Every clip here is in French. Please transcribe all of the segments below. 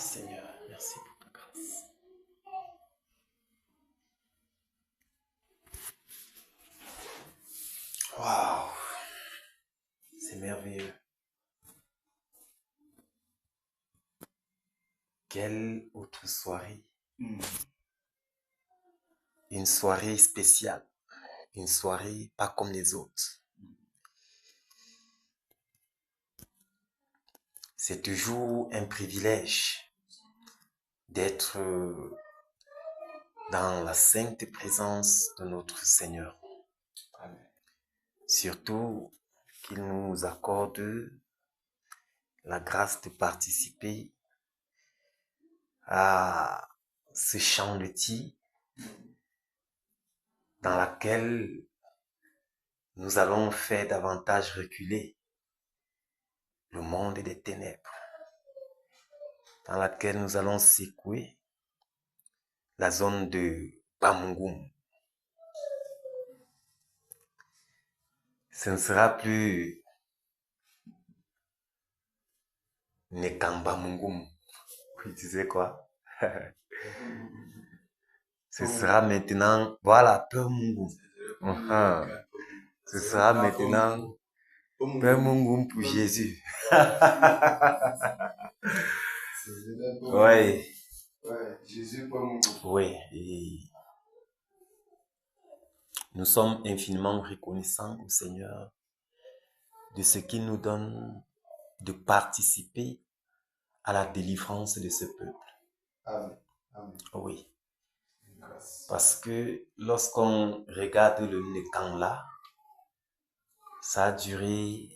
Seigneur, merci pour ta grâce. Waouh, c'est merveilleux. Quelle autre soirée. Une soirée spéciale. Une soirée pas comme les autres. C'est toujours un privilège d'être dans la sainte présence de notre Seigneur. Amen. Surtout qu'il nous accorde la grâce de participer à ce chant de tir dans laquelle nous allons faire davantage reculer le monde des ténèbres, dans laquelle nous allons secouer la zone de Bamungum. Ce ne sera plus Nekambamungum. Oui, tu sais quoi? Ce sera maintenant, voilà, Pemungum. Ce sera maintenant Pemungum pour Jésus. Oui. Jésus Pemungum. Oui. Et nous sommes infiniment reconnaissants au Seigneur de ce qu'il nous donne de participer à la délivrance de ce peuple. Amen. Amen. Oui. Grâce. Parce que lorsqu'on regarde le Nekan là, ça a duré,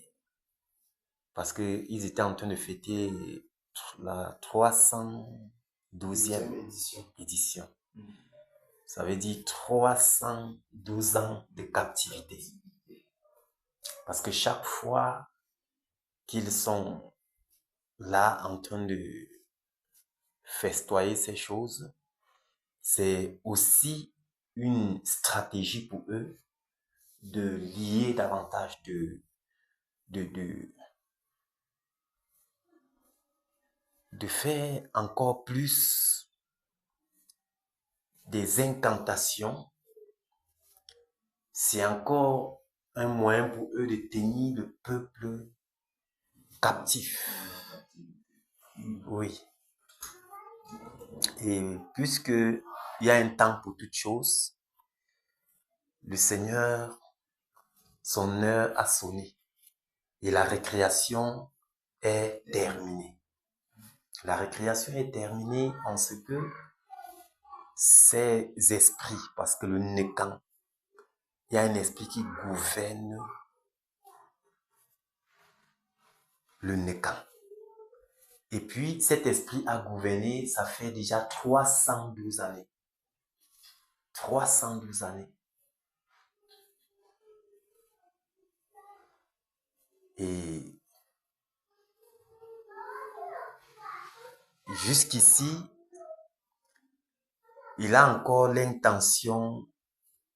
parce qu'ils étaient en train de fêter la 312e édition. Ça veut dire 312 ans de captivité. Parce que chaque fois qu'ils sont là en train de festoyer ces choses, c'est aussi une stratégie pour eux de lier davantage de faire encore plus des incantations. C'est encore un moyen pour eux de tenir le peuple captif. Oui. Et puisque il y a un temps pour toute chose, le Seigneur, son heure a sonné et la récréation est terminée. La récréation est terminée en ce que ces esprits, parce que le Nekan, il y a un esprit qui gouverne le Nekan. Et puis, cet esprit a gouverné, ça fait déjà 312 années. 312 années. Et jusqu'ici, il a encore l'intention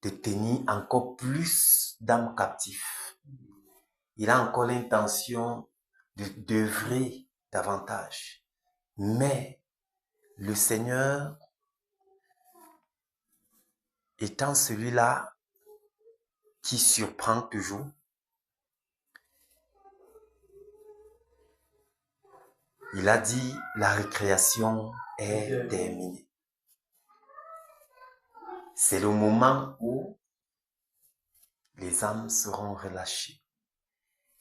de tenir encore plus d'âmes captifs. Il a encore l'intention d'œuvrer davantage. Mais le Seigneur, étant celui-là qui surprend toujours, il a dit la récréation est terminée. C'est le moment où les âmes seront relâchées.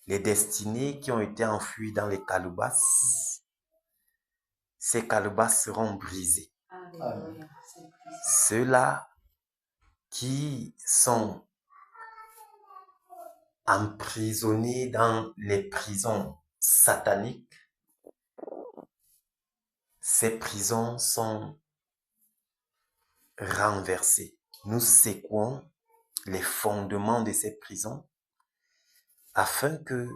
Les destinées qui ont été enfouies dans les calebasses, ces calebasses seront brisées. Amen. Ceux-là qui sont emprisonnés dans les prisons sataniques, ces prisons sont renversées. Nous secouons les fondements de ces prisons afin que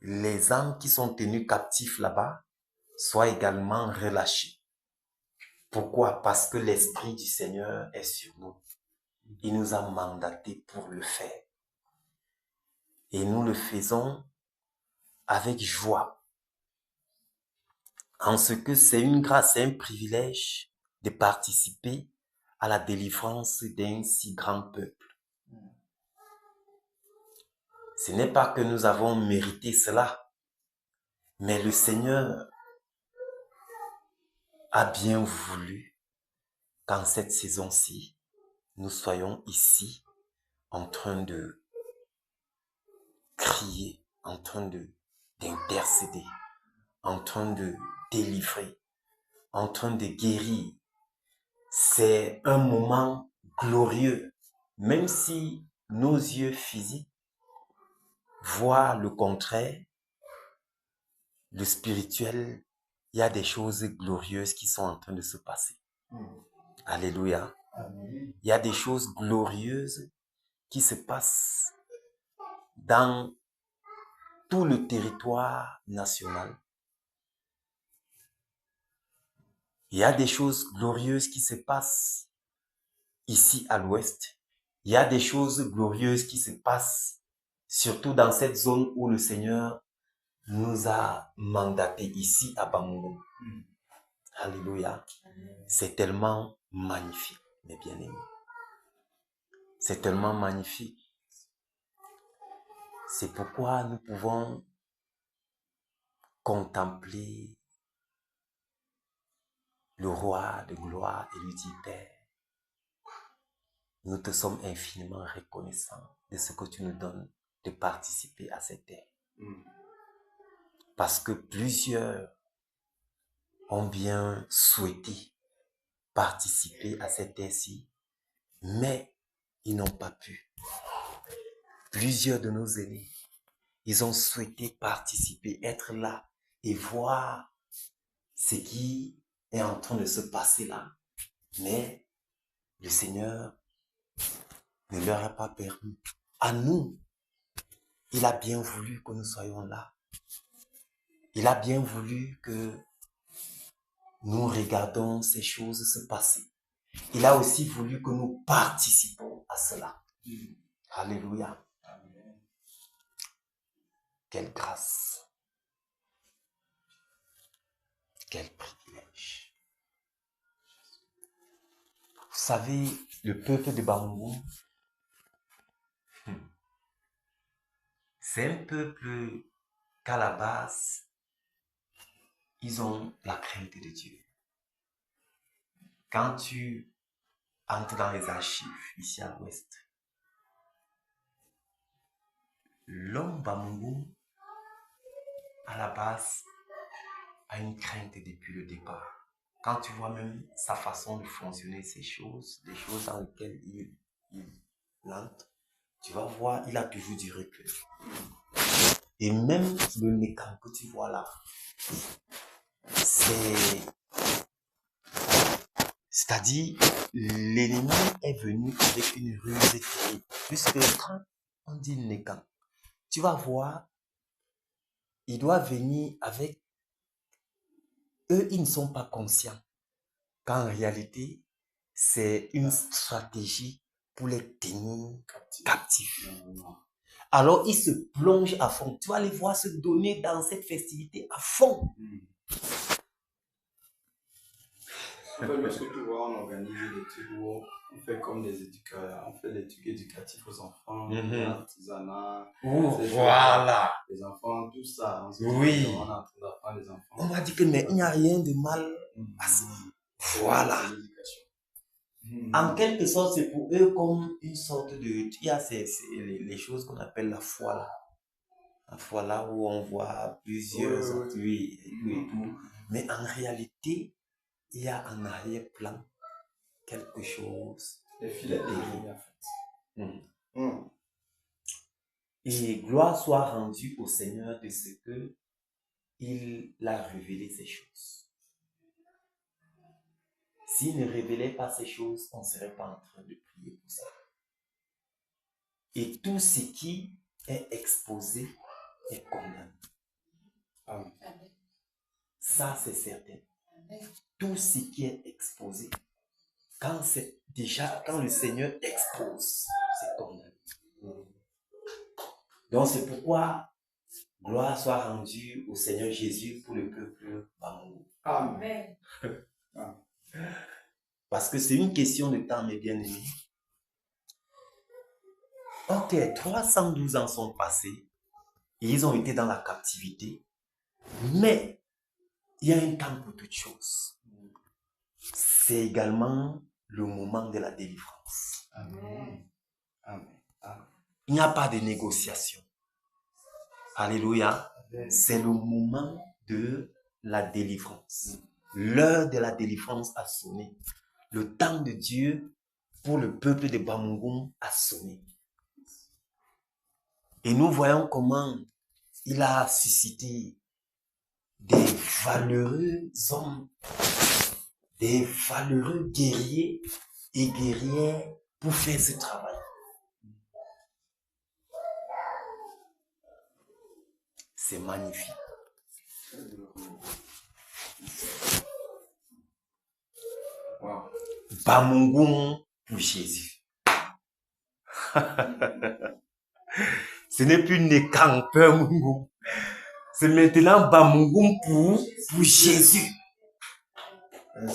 les âmes qui sont tenues captives là-bas soient également relâchées. Pourquoi? Parce que l'Esprit du Seigneur est sur nous. Il nous a mandatés pour le faire. Et nous le faisons avec joie. en ce que c'est une grâce et un privilège de participer à la délivrance d'un si grand peuple. Ce n'est pas que nous avons mérité cela, mais le Seigneur a bien voulu qu'en cette saison-ci, nous soyons ici en train de crier, en train d'intercéder, en train de délivrer, en train de guérir. C'est un moment glorieux, même si nos yeux physiques voient le contraire, le spirituel, il y a des choses glorieuses qui sont en train de se passer. Alléluia. Amen. Il y a des choses glorieuses qui se passent dans tout le territoire national. Il y a des choses glorieuses qui se passent ici à l'ouest. Il y a des choses glorieuses qui se passent surtout dans cette zone où le Seigneur nous a mandatés ici à Bamounou. Alléluia. C'est tellement magnifique, mes bien-aimés. C'est tellement magnifique. C'est pourquoi nous pouvons contempler le roi de gloire et lui dire, Père, nous te sommes infiniment reconnaissants de ce que tu nous donnes de participer à cette terre. Parce que plusieurs ont bien souhaité participer à cette terre-ci, mais ils n'ont pas pu. Plusieurs de nos aînés, ils ont souhaité participer, être là et voir ce qui est en train de se passer là. Mais le Seigneur ne leur a pas permis. À nous, il a bien voulu que nous soyons là. Il a bien voulu que nous regardons ces choses se passer. Il a aussi voulu que nous participons à cela. Alléluia. Quelle grâce. Quel privilège. Vous savez, le peuple de Bamounou, c'est un peuple qu'à la base, ils ont la crainte de Dieu. Quand tu entres dans les archives ici à l'ouest, l'homme Bamounou, à la base, a une crainte depuis le départ. Quand tu vois même sa façon de fonctionner, ces choses, les choses dans lesquelles il entre, tu vas voir, il a toujours du recul. Et même le Nécan que tu vois là, c'est-à-dire, l'ennemi est venu avec une ruse terrible. Puisque quand on dit Nécan, tu vas voir, il doit venir avec... Eux, ils ne sont pas conscients qu'en réalité, c'est une stratégie pour les tenir captifs. Alors, ils se plongent à fond. Tu vas les voir se donner dans cette festivité à fond. En fait, lorsque tu vois, on organise des trucs où on fait comme des éducateurs, on fait des trucs éducatifs aux enfants, l'artisanat, Voilà. les enfants, tout ça. On se Oui. on est en train d'apprendre les enfants. On m'a dit que mais il n'y a rien de mal à ça. Voilà. C'est l'éducation. En quelque sorte, c'est pour eux comme une sorte de... Il y a les choses qu'on appelle la foi là. La foi là où on voit plusieurs... Oui. Mais en réalité, il y a en arrière-plan quelque chose Les filets de terrible. en fait. Et gloire soit rendue au Seigneur de ce que il a révélé ces choses. S'il ne révélait pas ces choses, on ne serait pas en train de prier pour ça. Et tout ce qui est exposé est condamné. Amen. Ça, c'est certain. Tout ce qui est exposé, quand le Seigneur expose, c'est condamné. Donc, c'est pourquoi gloire soit rendue au Seigneur Jésus pour le peuple Bamounou. Amen. Parce que c'est une question de temps, mes bien-aimés. Ok, 312 ans sont passés et ils ont été dans la captivité, mais il y a un temps pour toutes choses. C'est également le moment de la délivrance. Amen. Amen. Amen. Il n'y a pas de négociation. Alléluia. C'est le moment de la délivrance. L'heure de la délivrance a sonné. Le temps de Dieu pour le peuple de Bamougoum a sonné. Et nous voyons comment il a suscité des valeureux hommes, des valeureux guerriers et guerrières pour faire ce travail. C'est magnifique. Wow. Bamougoum pour Jésus. Ce n'est plus Nekampeur Mungoum. C'est maintenant Bamougoum pour Jésus.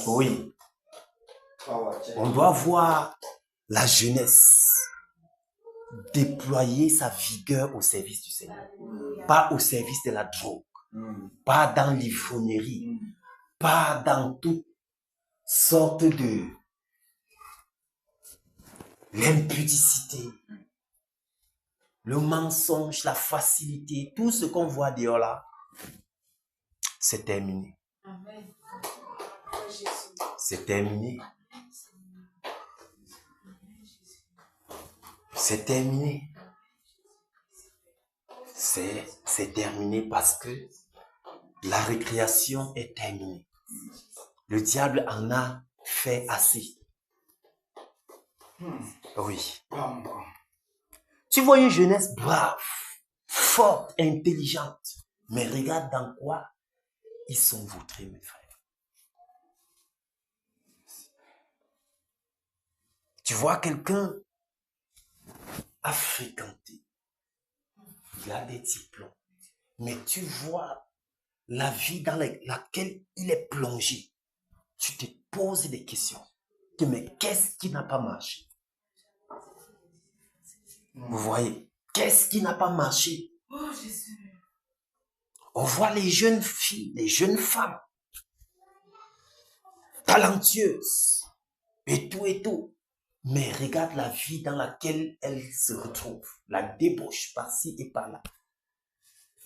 Oui. On doit voir la jeunesse déployer sa vigueur au service du Seigneur. Pas au service de la drogue. Pas dans l'ivrognerie. Pas dans toute sorte de l'impudicité, le mensonge, la facilité, tout ce qu'on voit dehors là, c'est terminé. C'est terminé. C'est terminé. C'est terminé parce que la récréation est terminée. Le diable en a fait assez. Oui. Tu vois une jeunesse brave, forte, intelligente. Mais regarde dans quoi ils sont vautrés, mes frères. Tu vois quelqu'un a fréquenté. Il a des diplômes. Mais tu vois la vie dans laquelle il est plongé. Tu te poses des questions. Mais qu'est-ce qui n'a pas marché? Vous voyez, qu'est-ce qui n'a pas marché? On voit les jeunes filles, les jeunes femmes, talentueuses, et tout. Mais regarde la vie dans laquelle elles se retrouvent. La débauche par-ci et par-là.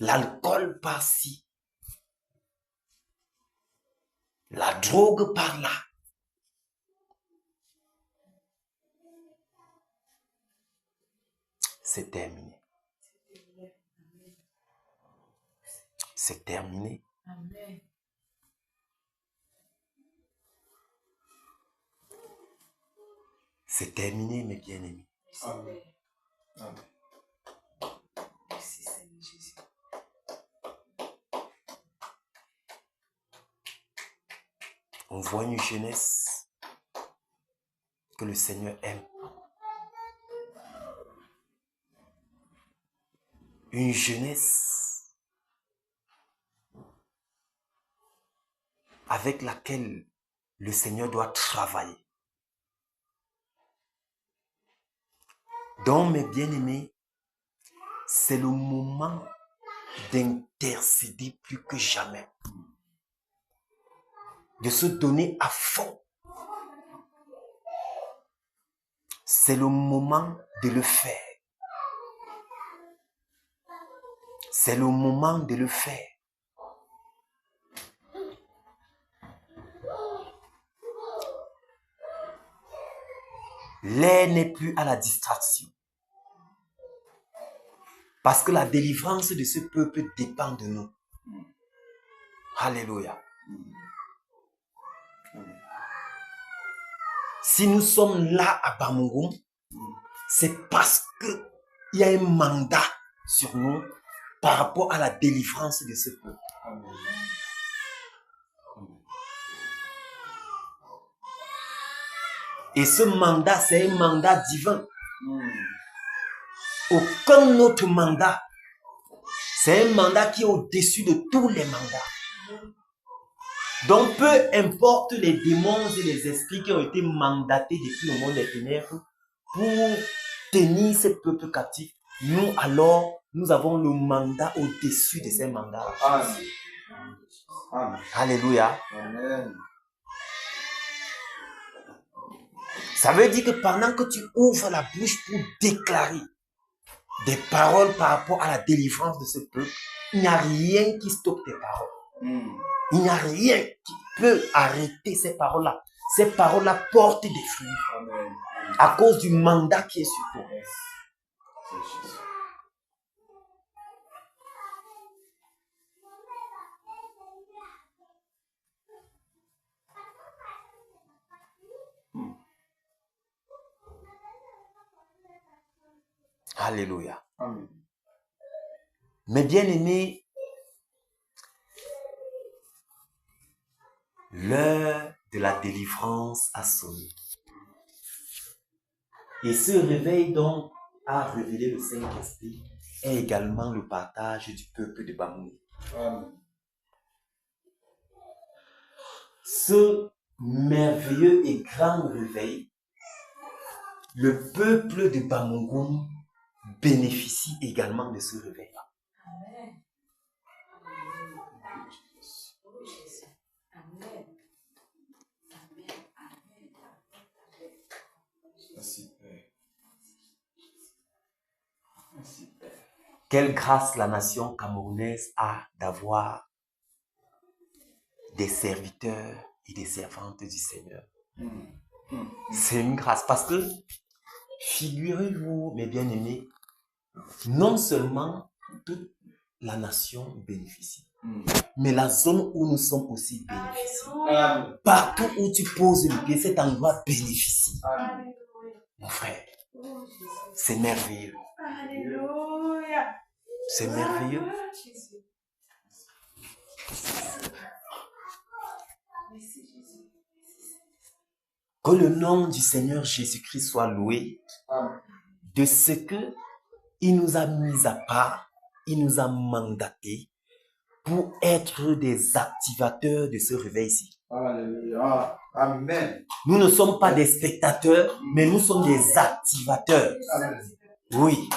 L'alcool par-ci. La drogue par-là. C'est terminé. C'est terminé. Amen. C'est terminé, mes bien-aimés. Amen. Amen. Merci Seigneur Jésus. On voit une jeunesse que le Seigneur aime. Une jeunesse avec laquelle le Seigneur doit travailler. Donc, mes bien-aimés, c'est le moment d'intercéder plus que jamais. De se donner à fond. C'est le moment de le faire. C'est le moment de le faire. L'air n'est plus à la distraction. Parce que la délivrance de ce peuple dépend de nous. Alléluia. Si nous sommes là à Bamougoum, c'est parce qu'il y a un mandat sur nous par rapport à la délivrance de ce peuple. Amen. Et ce mandat, c'est un mandat divin. Aucun autre mandat. C'est un mandat qui est au-dessus de tous les mandats. Donc, peu importe les démons et les esprits qui ont été mandatés depuis le monde des ténèbres pour tenir ces peuples captifs, nous alors, nous avons le mandat au-dessus de ces mandats. Amen. Amen. Alléluia. Amen. Ça veut dire que pendant que tu ouvres la bouche pour déclarer des paroles par rapport à la délivrance de ce peuple, il n'y a rien qui stoppe tes paroles. Il n'y a rien qui peut arrêter ces paroles-là. Ces paroles-là portent des fruits. Amen. À cause du mandat qui est sur toi. C'est Jésus. Alléluia. Amen. Mes bien-aimés, l'heure de la délivrance a sonné. Et ce réveil donc a révélé le Saint-Esprit est également le partage du peuple de Bamoué. Amen. Ce merveilleux et grand réveil, le peuple de Bamougoum bénéficie également de ce réveil-là. Amen. Oh Jésus. Amen. Amen. Amen. Merci, Père. Merci, Père. Quelle grâce la nation camerounaise a d'avoir des serviteurs et des servantes du Seigneur. C'est une grâce parce que, figurez-vous, mes bien-aimés, non seulement toute la nation bénéficie, mais la zone où nous sommes aussi bénéficie. Amen. Partout où tu poses le pied, cet endroit bénéficie. Amen. Mon frère, Oh Jésus. c'est merveilleux. Alléluia. C'est merveilleux. Jésus. Merci Jésus. Que le nom du Seigneur Jésus-Christ soit loué Amen. de ce que il nous a mis à part, il nous a mandatés pour être des activateurs de ce réveil-ci. Alléluia. Amen. Nous ne sommes pas des spectateurs, mais nous sommes des activateurs. Amen. Oui,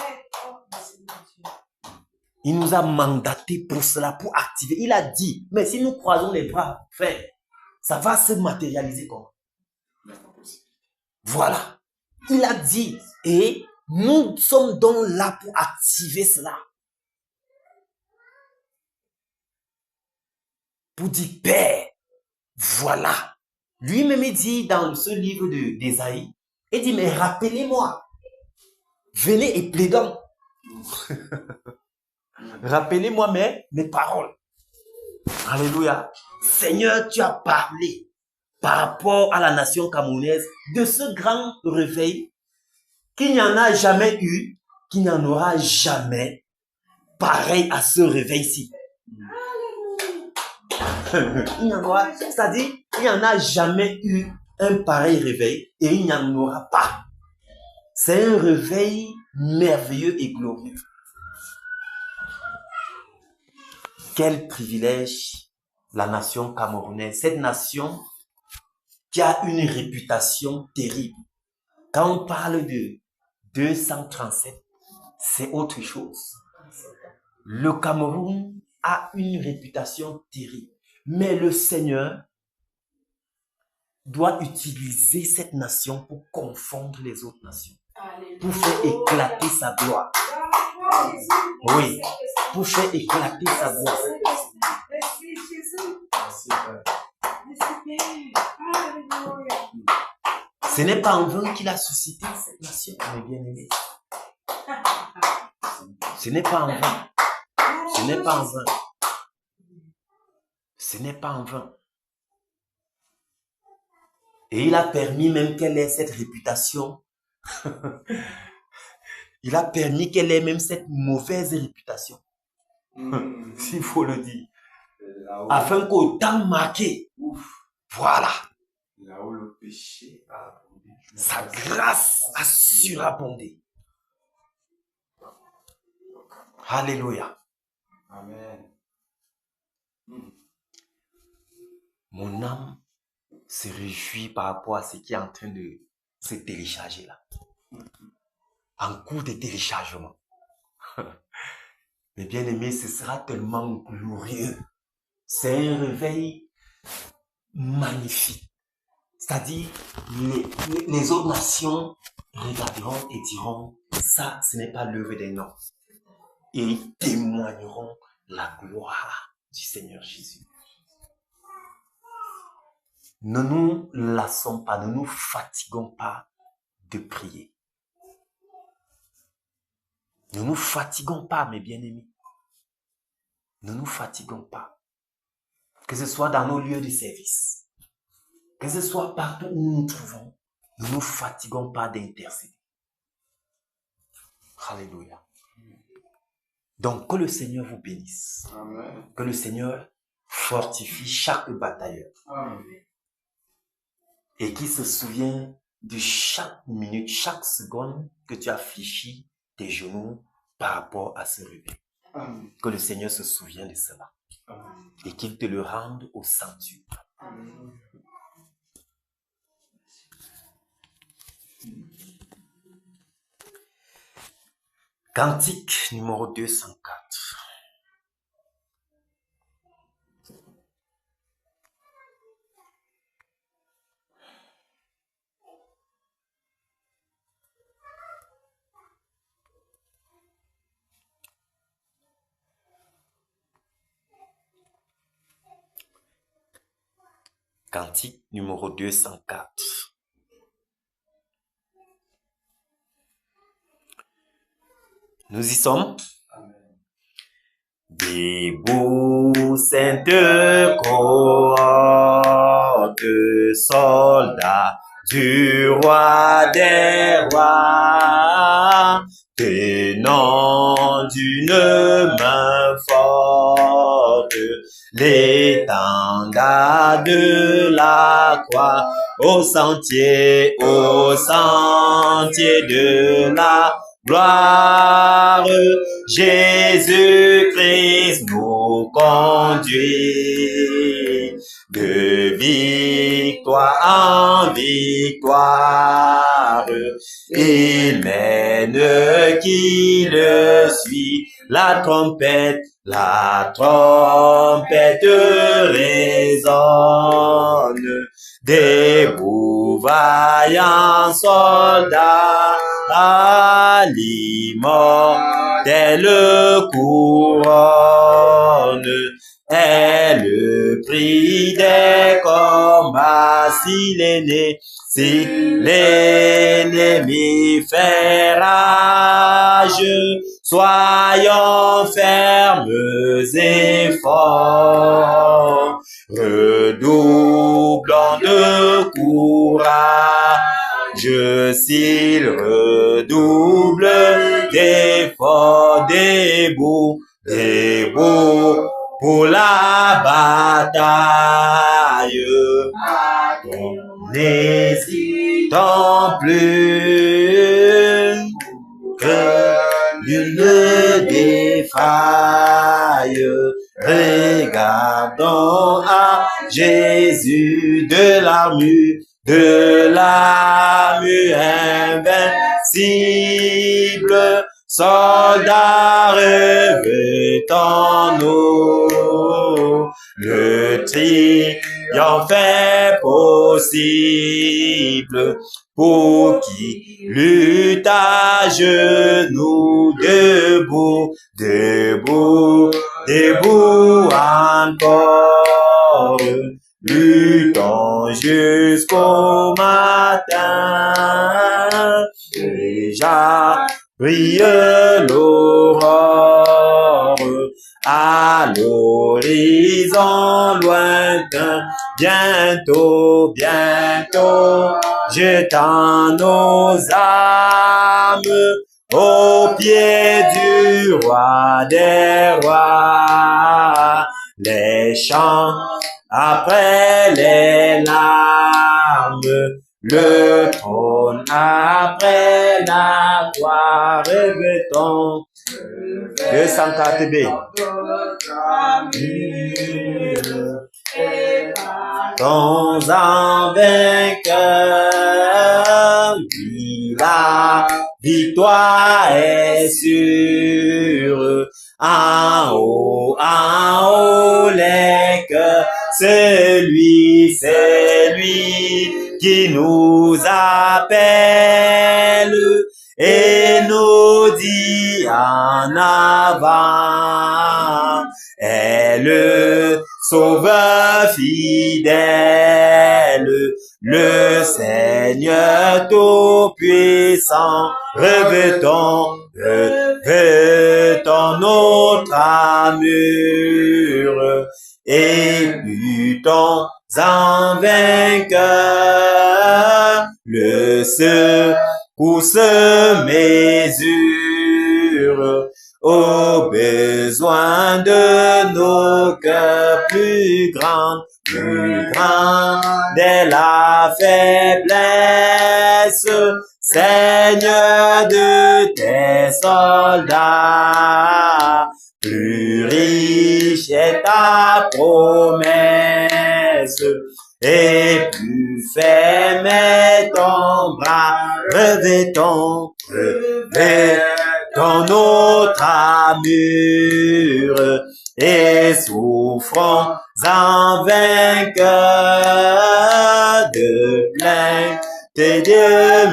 Oh, merci mon Dieu. il nous a mandatés pour cela, pour activer. Il a dit, mais si nous croisons les bras, frère, ça va se matérialiser comment? Voilà. Il a dit, et nous sommes donc là pour activer cela. Pour dire, Père, voilà. Lui-même, il dit dans ce livre d'Ésaïe, il dit, mais rappelez-moi, venez et plaidons. Rappelez-moi mes paroles. Alléluia. Seigneur, tu as parlé par rapport à la nation camerounaise de ce grand réveil qu'il n'y en a jamais eu, qu'il n'y en aura jamais pareil à ce réveil-ci. Il n'y en aura, c'est-à-dire, il n'y en a jamais eu un pareil réveil et il n'y en aura pas. C'est un réveil merveilleux et glorieux. Quel privilège la nation camerounaise, cette nation qui a une réputation terrible. Quand on parle de 237, c'est autre chose. Le Cameroun a une réputation terrible. Mais le Seigneur doit utiliser cette nation pour confondre les autres nations. Alléluia. Pour faire éclater sa gloire. Oui, pour faire éclater sa gloire. Merci Jésus. Merci, Père. Merci Père. Alléluia. Ce n'est pas en vain qu'il a suscité cette nation, mes bien-aimés. Ce n'est pas en vain. Ce n'est pas en vain. Ce n'est pas en vain. Et il a permis même qu'elle ait cette réputation. Il a permis qu'elle ait même cette mauvaise réputation. S'il faut le dire. Là où, Afin qu'au temps marqué, voilà, là où le péché a abondé, sa grâce a surabondé. Alléluia. Amen. mon âme se réjouit par rapport à ce qui est en train de se télécharger là. En cours de téléchargement. Mais bien aimé, ce sera tellement glorieux. C'est un réveil magnifique. C'est-à-dire, les autres nations regarderont et diront, ça, ce n'est pas l'œuvre des hommes. Et ils témoigneront la gloire du Seigneur Jésus. Ne nous lassons pas, ne nous fatiguons pas de prier. Ne nous fatiguons pas, mes bien-aimés. Ne nous fatiguons pas. Que ce soit dans nos lieux de service, que ce soit partout où nous nous trouvons, ne nous fatiguons pas d'intercéder. Alléluia. Donc, que le Seigneur vous bénisse. Amen. Que le Seigneur fortifie chaque batailleur. Amen. Et qu'il se souvienne de chaque minute, chaque seconde que tu as fléchi tes genoux par rapport à ce réveil. Amen. Que le Seigneur se souvienne de cela. Amen. Et qu'il te le rende au centuple. Amen. Cantique numéro 204. Cantique numéro 204. Nous y sommes. Amen. Debout, sainte cohorte, soldats du roi des rois, tenant d'une main forte l'étendard de la croix, au sentier de la gloire. Jésus-Christ nous conduit de victoire en victoire. Il mène qui le suit, la trompette résonne. Debout, vaillants soldats, à l'immortelle couronne est le prix des combats. Si l'ennemi fait rage, soyons fermes et forts, redoublons de courage. S'il redouble d'efforts, debout pour la bataille. N'hésitons plus, que nul ne défaille. Regardons à Jésus de l'armure invincible, soldats revêtons-nous, le triomphe est possible pour qui lutte à genoux, debout encore. Luttons jusqu'au matin, déjà brille l'aurore, à l'horizon lointain, bientôt, jetant nos âmes aux pieds du roi des rois. Les chants après les larmes, le trône après la gloire, revêtons 204 B. Et par en vainqueur. Oui, la victoire est sûre. En haut, les cœurs, c'est lui qui nous appelle et nous dit en avant. Est le Sauveur fidèle, le Seigneur tout-puissant, revêtons notre armure et luttons en vainqueur. Le secousse mesure aux besoins de nos cœurs plus grands dès la faiblesse. Seigneur de tes soldats, plus riche est ta promesse, et plus ferme est ton bras. Revêtons notre armure, et souffrons en vainqueur de plainte et de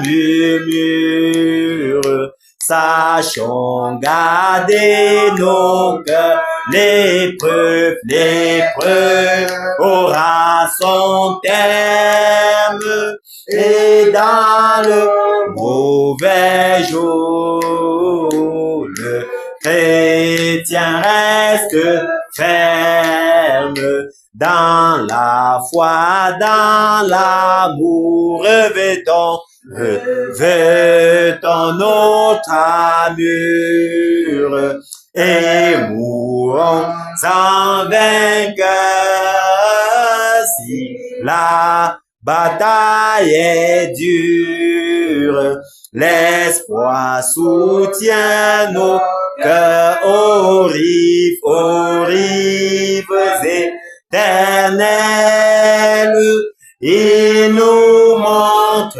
murmures. Sachons garder nos cœurs, l'épreuve aura son terme, et dans le mauvais jour, le chrétien reste ferme dans la foi, dans l'amour. Revêtons notre armure et mourons en vainqueur. Si la bataille est dure, l'espoir soutient nos cœurs aux rives éternelles. Il nous montre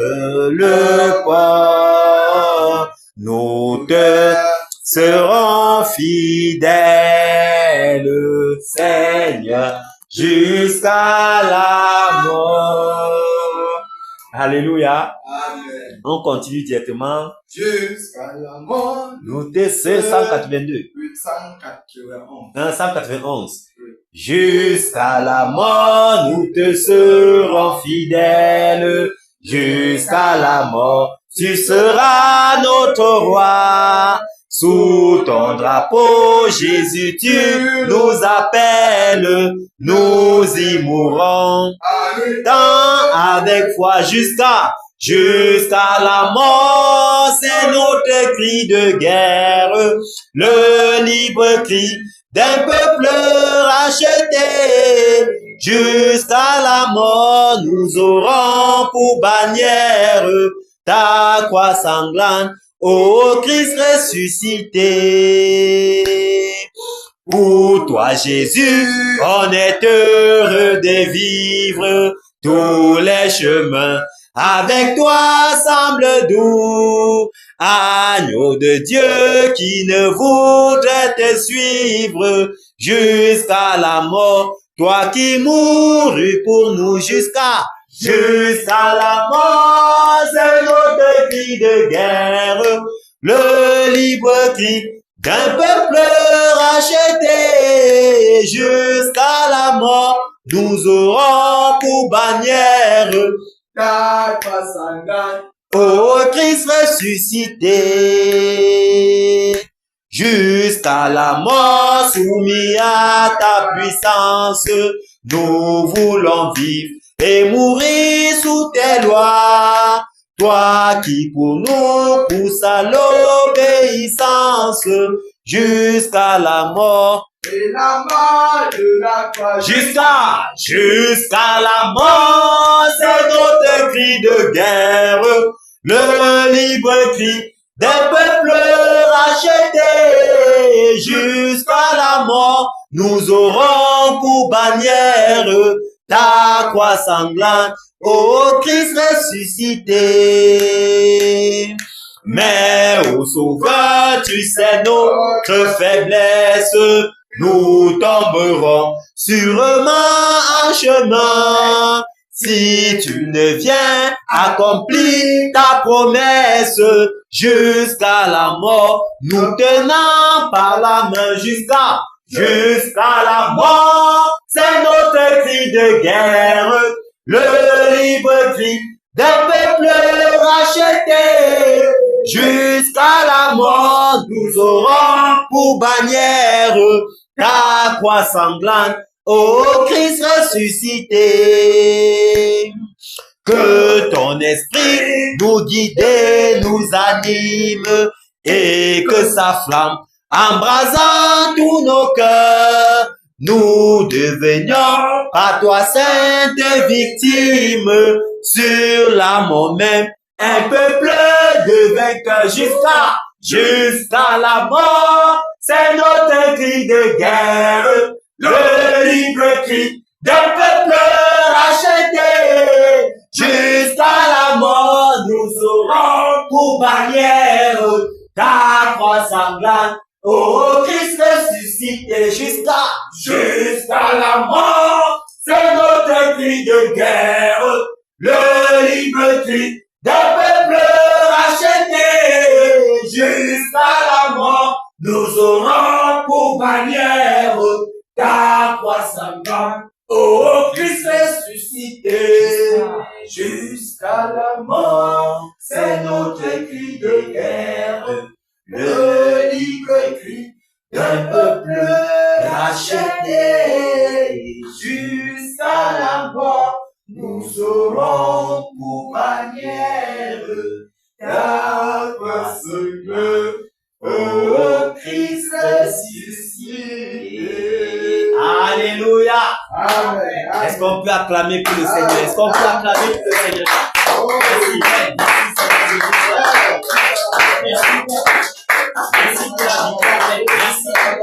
le port. Nous te serons fidèles, Seigneur, jusqu'à la mort. Alléluia. Amen. On continue directement. Jusqu'à la mort. Nous te 182. 191. 191. Jusqu'à la mort, nous te serons fidèles. Jusqu'à la mort, tu seras notre roi. Sous ton drapeau, Jésus, tu nous appelles. Nous y mourrons. Tant avec foi jusqu'à la mort. C'est notre cri de guerre. Le libre cri d'un peuple racheté. Jusqu'à la mort, nous aurons pour bannière ta croix sanglante, ô Christ ressuscité. Pour toi, Jésus, on est heureux de vivre tous les chemins. Avec toi semble doux, agneau de Dieu qui ne voudrait te suivre jusqu'à la mort. Toi qui mourus pour nous jusqu'à la mort, c'est notre cri de guerre, le libre cri d'un peuple racheté. Jusqu'à la mort, nous aurons pour bannière ta croix sanglante, ô Christ ressuscité. Jusqu'à la mort, soumis à ta puissance, nous voulons vivre et mourir sous tes lois. Toi qui pour nous pousse à l'obéissance, jusqu'à la mort. Et la mort de la croix. Jusqu'à la mort, c'est notre cri de guerre, le libre cri des peuples rachetés. Jusqu'à la mort, nous aurons pour bannière ta croix sanglante, ô Christ ressuscité. Mais ô Sauveur, tu sais notre faiblesse, nous tomberons sûrement en chemin. Si tu ne viens accomplir ta promesse jusqu'à la mort, nous tenons par la main jusqu'à la mort. C'est notre cri de guerre, le libre cri d'un peuple racheté. Jusqu'à la mort, nous aurons pour bannière ta croix sanglante, ô Christ ressuscité. Que ton esprit nous guide et nous anime, et que sa flamme embrasant tous nos cœurs, nous devenions par toi sainte victime, sur la mort même, un peuple de vainqueurs jusqu'à la mort. C'est notre cri de guerre, le libre cri d'un peuple racheté. Jusqu'à la mort, nous aurons pour barrière ta croix sanglante, ô Christ ressuscité. Jusqu'à la mort, c'est notre cri de guerre, le libre cri d'un peuple racheté. Jusqu'à la mort, nous aurons pour bannière ta croix sanglante, ô Christ ressuscité. Jusqu'à la mort, c'est notre cri de guerre, le libre cri d'un peuple racheté. Jusqu'à la mort, nous aurons pour bannière ta croix sanglante, ô Christ ressuscité. Alléluia. Amen. Est-ce qu'on peut acclamer pour le Seigneur? Est-ce qu'on peut acclamer pour le Seigneur? Merci pour la victoire. Merci pour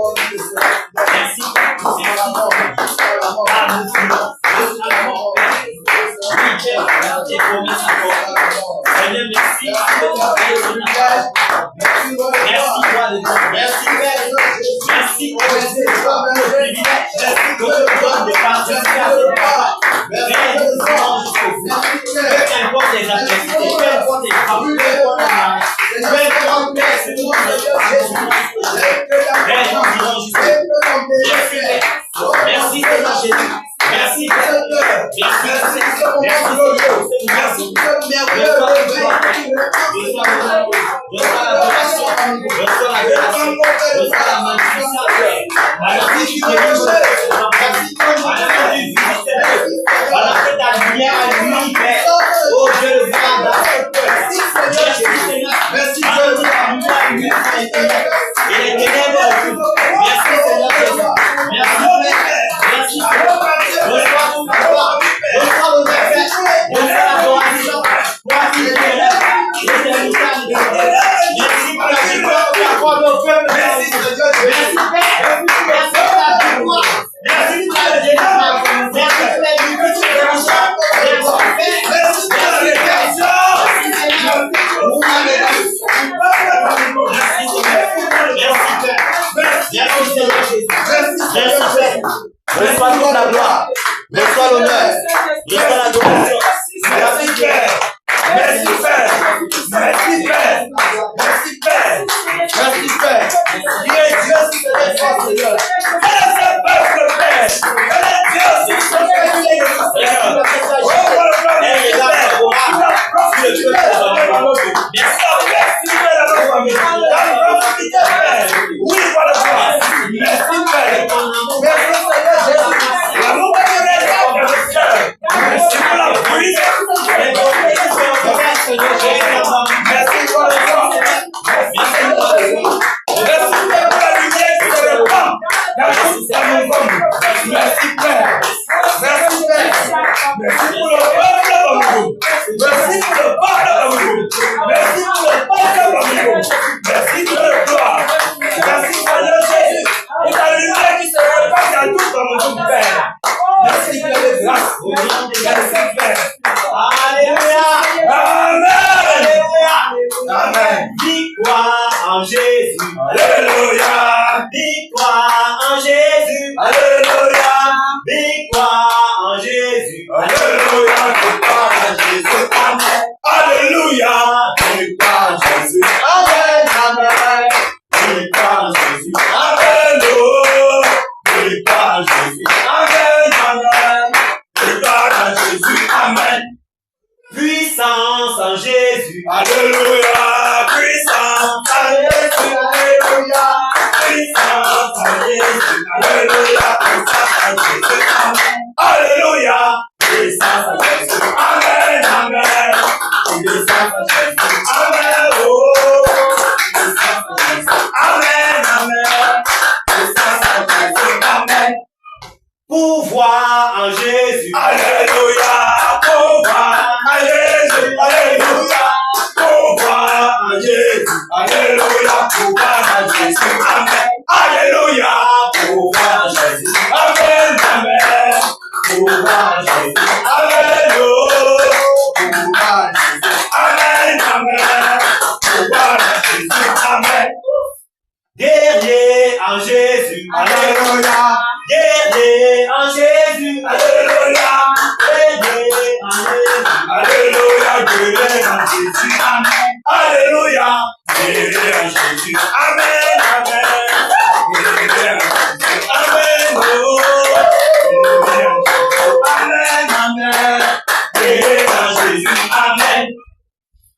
Puissance en Jésus. Alléluia. Puissance en Jésus. Alléluia. Puissance en Jésus. Alléluia. Puissance en Jésus. Alléluia. Puissance en Jésus. Amen. Amen. Puissance en Jésus. Amen. Oh. Puissance en Jésus. Amen. Amen. Puissance en Jésus. Amen. Pouvoir en Jésus. Alléluia. Pouvoir en Jésus. Alléluia. Pouvoir en Jésus. Alléluia. Pouvoir en Jésus. Amen. Alléluia. Pouvoir en Jésus. Amen. Amen. Pouvoir en Jésus. Alléluia. Pouvoir en Jésus. Amen. Amen. Pouvoir en Jésus. Amen. Guerrier en Jésus. Alléluia. Guerrier en Jésus. Alléluia. Guerrier en Jésus. Alléluia. Guerrier en Jésus. Amen. Alléluia. Guerrier en Jésus. Amen. Amen. Guerrier en Jésus. Amen. Oh. Guerrier en Jésus. Amen. Amen. Guerrier en Jésus. Amen.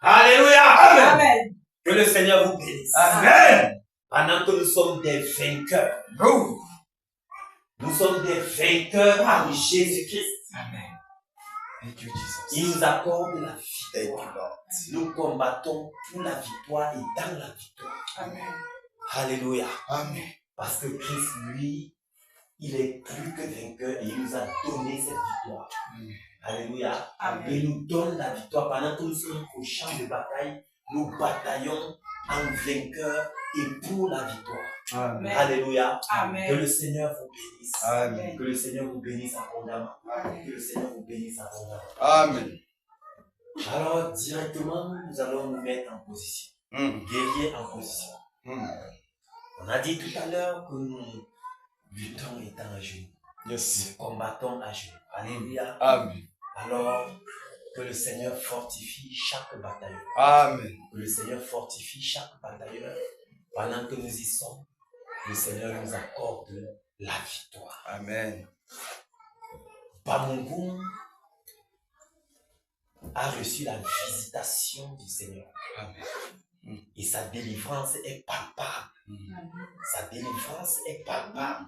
Alléluia. Amen. Amen. Que le Seigneur vous bénisse. Amen. Pendant que nous sommes des vainqueurs, Oh. nous sommes des vainqueurs avec Jésus-Christ. Amen. Thank you, Il Jesus. nous accorde la Thank you, victoire. Lord. Nous combattons pour la victoire et dans la victoire. Amen. Alléluia. Amen. Parce que Christ, lui, il est plus que vainqueur et il nous a donné cette victoire. Amen. Alléluia. Amen. Et il nous donne la victoire. Pendant que nous sommes au champ de bataille, nous bataillons en vainqueur et pour la victoire. Amen. Alléluia. Que Amen. le Seigneur vous bénisse. Amen. Que le Seigneur vous bénisse abondamment. Que le Seigneur vous bénisse abondamment. Amen. Alors, directement, nous allons nous mettre en position. Guerrier en position. On a dit tout à l'heure que nous luttons étant à genoux. Yes. Nous combattons à genoux. Alléluia. Amen. Alors, que le Seigneur fortifie chaque batailleur. Amen. Que le Seigneur fortifie chaque batailleur. Pendant que nous y sommes, le Seigneur nous accorde la victoire. Amen. Bamungum a reçu la visitation du Seigneur. Amen. Et sa délivrance est palpable. Sa délivrance est palpable.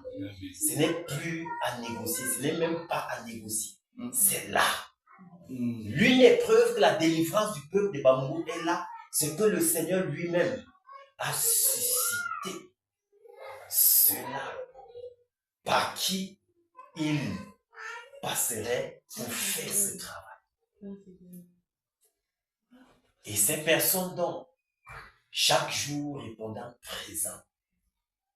Ce n'est plus à négocier, ce n'est même pas à négocier. C'est là. L'une des preuves que la délivrance du peuple de Bamungum est là, c'est que le Seigneur lui-même a suscité ceux-là par qui il passerait pour faire ce travail. Et ces personnes donc, chaque jour répondant présent,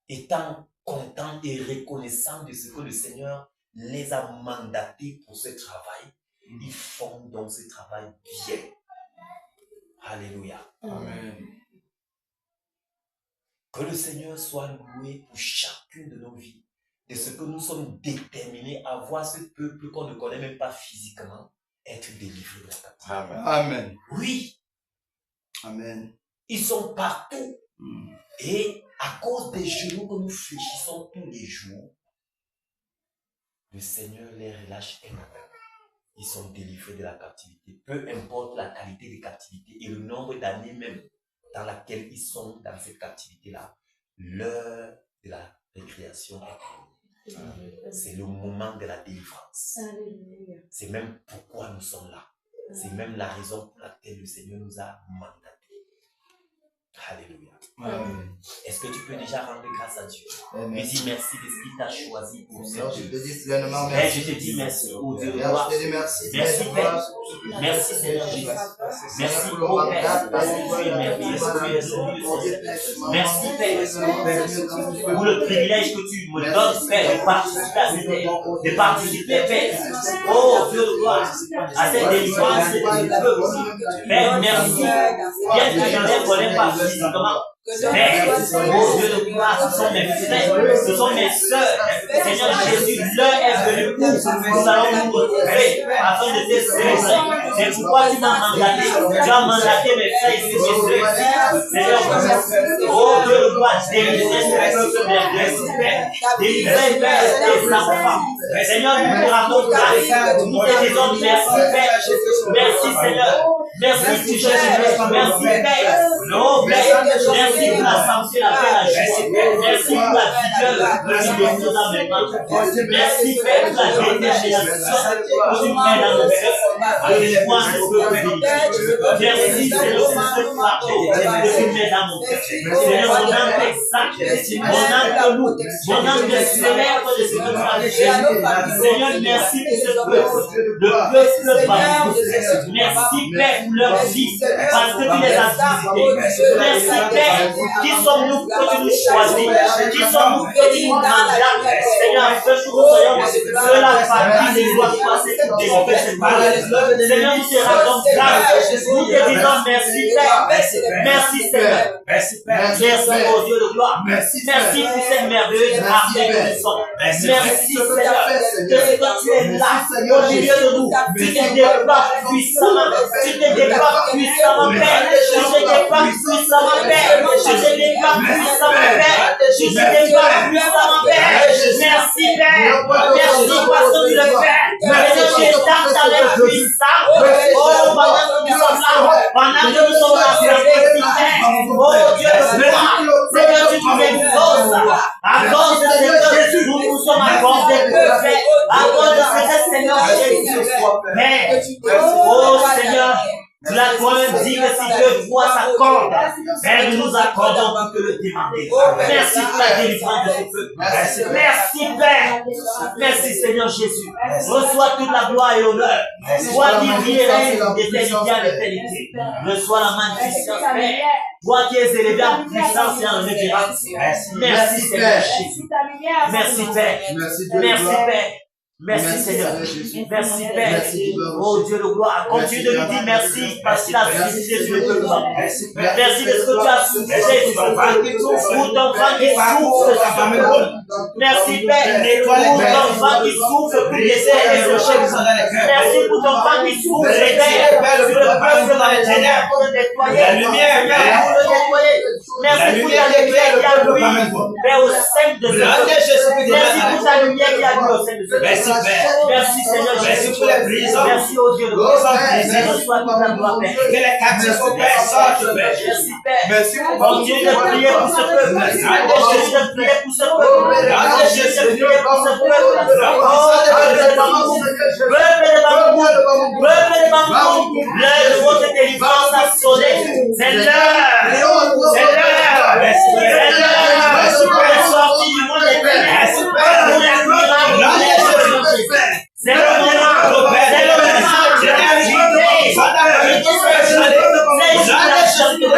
étant contents et reconnaissants de ce que le Seigneur les a mandatés pour ce travail, ils font donc ce travail bien. Alléluia. Amen. Que le Seigneur soit loué pour chacune de nos vies, de ce que nous sommes déterminés à voir ce peuple qu'on ne connaît même pas physiquement être délivré de la captivité. Amen. Amen. Oui, Amen. ils sont partout. Et à cause des genoux que nous fléchissons tous les jours, le Seigneur les relâche un peu. Ils sont délivrés de la captivité. Peu importe la qualité de captivité et le nombre d'années même dans laquelle ils sont dans cette captivité-là, l'heure de la récréation est venue. C'est le moment de la délivrance. C'est même pourquoi nous sommes là. C'est même la raison pour laquelle le Seigneur nous a mandatés. Alléluia. Amen. Est-ce que tu peux déjà rendre grâce à Dieu? Amen. Lui dis merci parce qu'il t'a choisi pour Seigneur, je cette te œuvre. dis pleinement Père, merci. je te dis merci, oh Dieu de Seigneur, gloire. je te dis merci. Merci, Père, Père. Seigneur, Merci, Seigneur Jésus. Merci, pour oh le Père, mandat, parce que tu es merveilleux, que tu es celui de Merci, Père, pour le privilège que tu me donnes, Père, de participer à cette œuvre, de participer, Père, oh Dieu de gloire, à cette délivrance de ton peuple. Père, merci, bien que je ne les connais pas physiquement. Père, oh Dieu de gloire, ce sont mes frères, ce sont mes sœurs. Seigneur Jésus, l'heure est venue où nous allons nous retrouver afin de te célébrer. C'est pourquoi tu m'as mandaté, tu as mandaté mes frères ici, mes sœurs. Seigneur, oh Dieu de gloire, délivrer ce peuple de blessés, Père. Délivrer, Père, tes enfants. Seigneur, nous te rendons grâce. Nous te disons merci, Père. Merci Merci Seigneur. Merci pour Jésus. Merci Père. Oh Père, merci pour la santé, la paix, la joie. Merci pour la vigueur que tu nous as maintenant. Merci Père pour la détermination que tu mets dans nos cœurs. Avec moi, je peux vivre. Merci Seigneur pour ce fardeau que tu mets dans mon cœur. Seigneur, mon âme exacte, mon âme de loup, mon âme de célèbre de ce que tu as fait. Seigneur, merci pour ce peuple, le peuple bambou. Merci Père pour leur vie, parce que tu les as visités. Merci Père, qui sommes-nous que tu nous choisis, qui sommes-nous que tu nous mandates, Seigneur, afin que nous soyons de la famille des lois passées pour développer cette parole. Seigneur, nous te rendons grâce, nous te disons merci Père, merci Seigneur, merci au Dieu de gloire, merci pour cette merveilleuse armée que nous sommes, merci Seigneur, que quand tu es là, au milieu de nous, tu te déploies puissamment, tu te déploies puissamment Père, tu te déploies puissamment Père, tu te déploies puissamment Père, tu te déploies puissamment Père, merci Père, merci parce que tu le fais, Seigneur, tu es dans les puissants, oh, pendant que nous sommes là, pendant que nous sommes là, oh Dieu de gloire, Seigneur, tu nous exauces, à cause de ce que nous sommes accordés pour faire, à cause de ce que Seigneur Jésus, mais, oh Seigneur, tu l'as toi-même dit que si deux fois s'accordent, Père, nous nous accordons pour que le demander. Merci pour la délivrance de ce peuple. Merci Père. Merci Seigneur Jésus. Reçois toute la gloire et l'honneur. Sois divin et règne d'éternité à l'éternité. Reçois la magnificence, Père. Toi qui es élevé en puissance et en révérence. Merci Seigneur Jésus. Merci Père. Merci Père. Merci Seigneur. Merci Père. Oh Dieu de gloire. Continue de lui dire merci parce qu'il a suscité sur le peuple. Merci de ce que tu as suscité sur le peuple. Pour ton enfant qui souffre. Merci Père. Pour ton enfant qui souffre pour laisser les rochers. Merci pour ton enfant qui souffre, Père, sur le peuple dans les ténèbres pour le nettoyer. La lumière, pour le nettoyer. Merci pour ta lumière qui a brillé, Père, au sein de ce peuple. Merci pour ta lumière qui a brillé au sein de ce peuple. Merci Seigneur Jésus pour les prisons. Merci au Dieu de gloire. Reçois toute la gloire, Père. Que les captifs sortent, Père. Merci Père. Merci pour continuer de prier pour ce peuple. Continuez de prier pour ce peuple. Continuez de prier pour ce peuple. Oh, peuple de Bambou. Peuple de Bambou. Peuple de Bambou. L'heure de votre délivrance a sonné. C'est l'heure. C'est l'heure. C'est l'heure. Pour les sorties du monde des ténèbres. Pour les miracles. C'est le moment, c'est le moment de la vérité. C'est la chance de la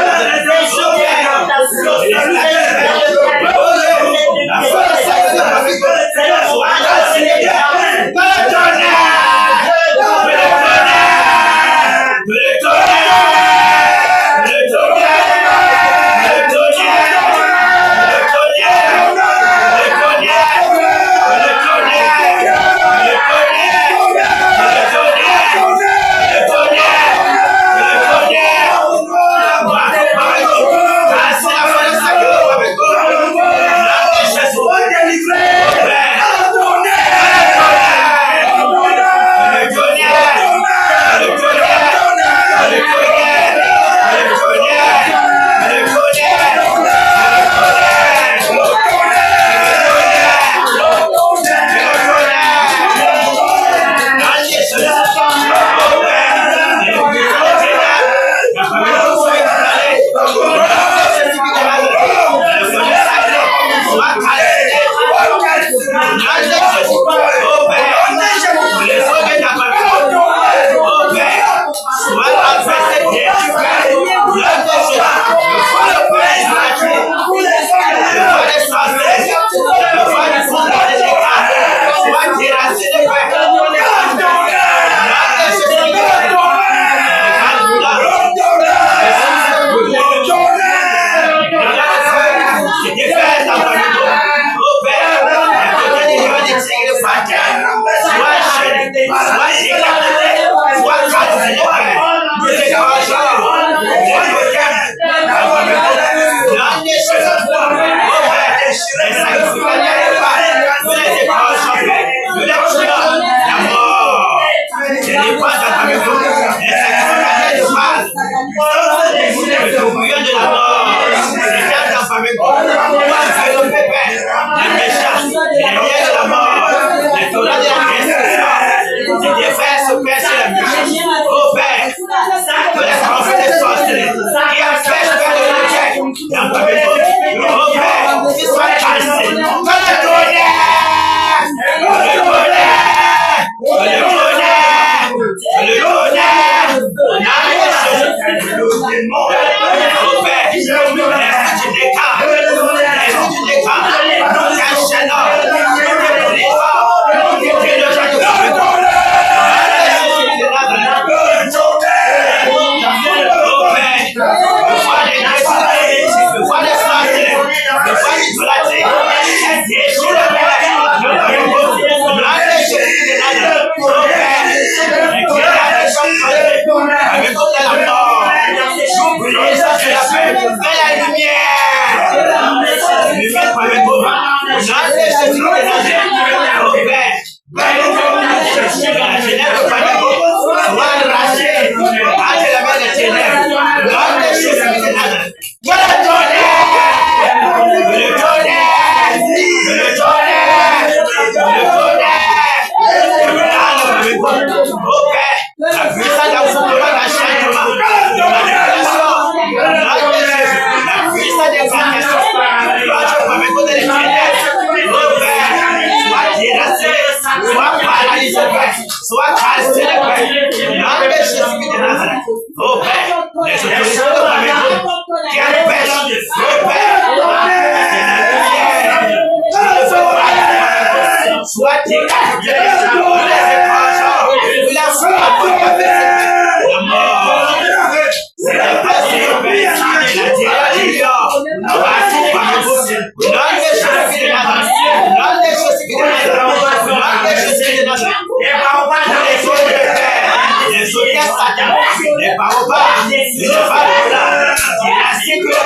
Les paroles pas. Je parle là. Ainsi que les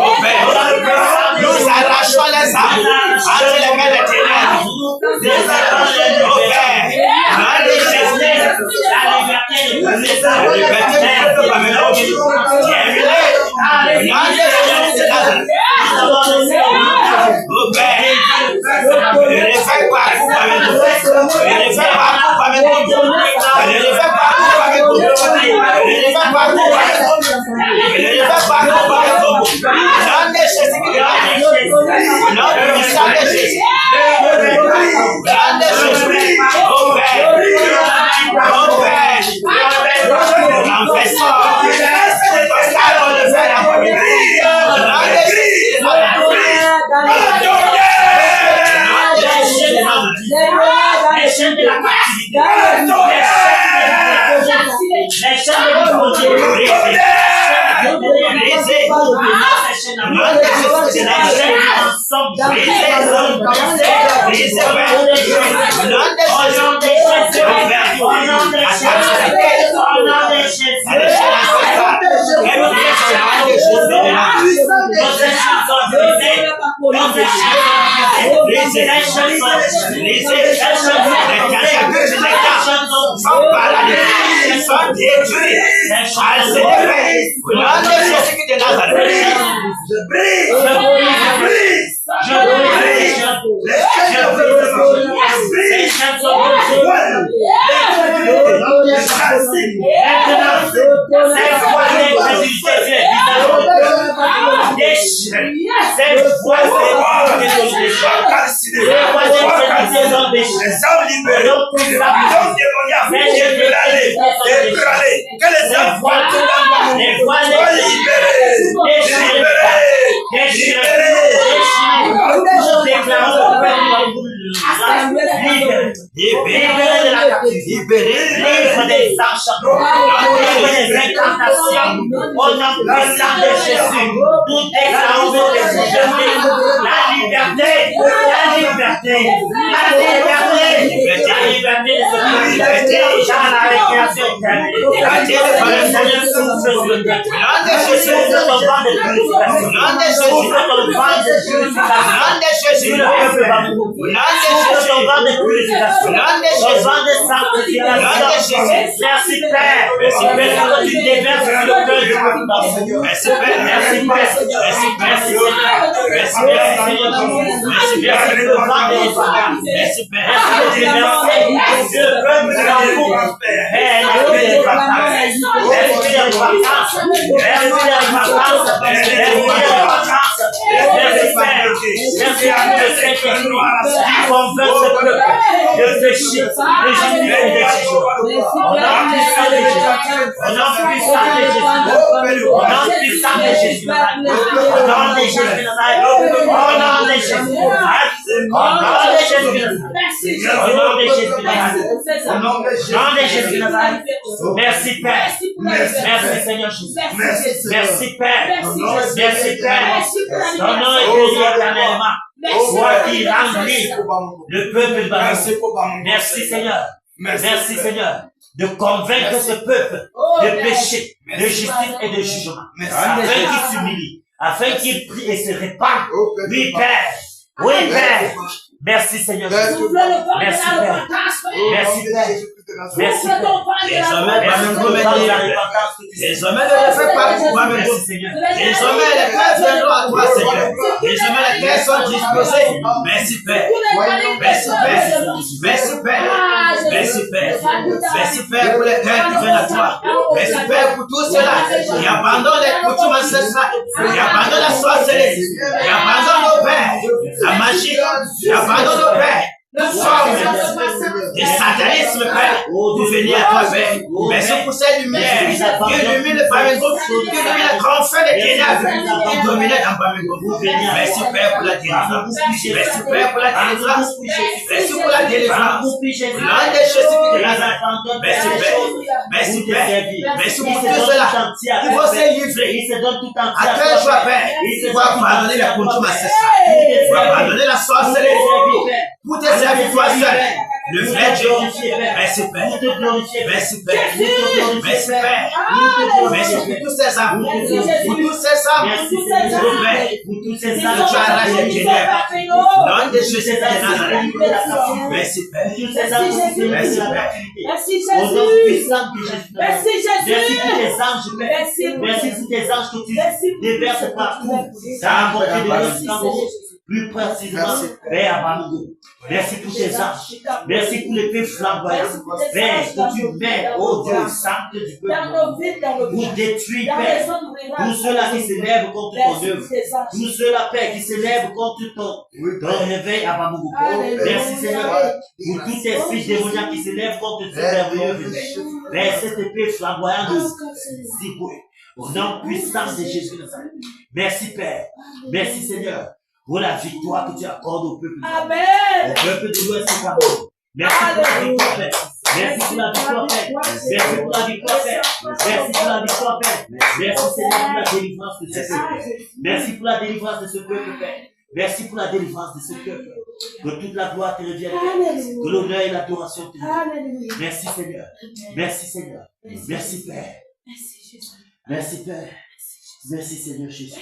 le nous arrachons les âmes entre les mains des ténèbres. Merci Père. Merci Seigneur Jésus. Merci Père. Merci Père. Ton nom est béni éternellement. Toi qui remplis le peuple de Babylone. Merci Seigneur. Merci Seigneur de convaincre ce peuple de péché, de justice et de jugement. Afin qu'il s'humilie, afin qu'il prie et se répande. Oui Père. Oui Père. Merci Seigneur Jésus. Merci Père. Merci, Père. Merci, Père. Désormais, désormais, ne le fais pas pour moi-même. Désormais, les cœurs viendront à toi, Seigneur. Désormais, les cœurs sont disposés. Merci, Père. Merci, Père. Merci, Père. Merci, Père. Merci, Père, pour les cœurs qui viennent à toi. Merci, Père, pour tout cela. Et abandonne les coutumes ancestrales. Et abandonne la sorcellerie. Et abandonne nos pères. La magie. Et abandonne nos pères. Toute forme de satanisme, Père, pour venir à toi, Père. Merci pour cette lumière qui illumine le Bamako, qui illumine le confin des ténèbres, qui domine dans Bamako. Merci, Père, pour la délivrance. Merci, Père, pour la délivrance. Merci pour la délivrance. L'un des Jésus de Nazareth. Merci, Père. Merci, Père. Merci pour tout cela. Ils vont se livrer. À quel joie, Père, il faut abandonner la coutume ancestrale. Il faut abandonner la sorcellerie. Pour te servir toi seul, le vrai Dieu. Merci Père. Merci Père. Merci Père. Merci pour tous ces âmes. Pour tous ces âmes. Pour tous ces âmes. Tu arraches les ténèbres. Nom de Jésus de Nazareth. Merci Père. Merci Père. Merci Au nom Jésus. puissant de Jésus. Merci Jésus. Merci pour tes anges, Père. Merci pour tes anges que tu déverses partout. Ça a apporté de l'espérance. Plus précisément, Père Abamogo. Merci pour tes anges. Merci pour les feux flamboyants. Père, que tu mets, oh Dieu, sainte du peuple, pour détruire, Père, tous ceux-là qui s'élèvent contre ton œuvre. Tous ceux-là, Père, qui s'élèvent contre ton réveil Abamogo. Merci Seigneur, pour tout esprit démoniaque qui s'élève contre ce merveilleux réveil. Père, cette épée flamboyante de Ziboué, au nom puissant de Jésus de Nazareth. Merci Père. Merci Seigneur. Pour la victoire que tu accordes au peuple. Amen. Au peuple de l'Ouest Cameroun. Merci pour la victoire, Père. Merci pour la victoire, Père. Merci pour la victoire, Père. Merci pour la victoire, Père. Merci Seigneur pour la délivrance de ce peuple. Merci pour la délivrance de ce peuple, Père. Merci pour la délivrance de ce peuple. Que toute la gloire te revienne, Père. Que l'honneur et l'adoration te reviennent. Merci Seigneur. Merci Seigneur. Merci Père. Merci Père. Merci Seigneur Jésus.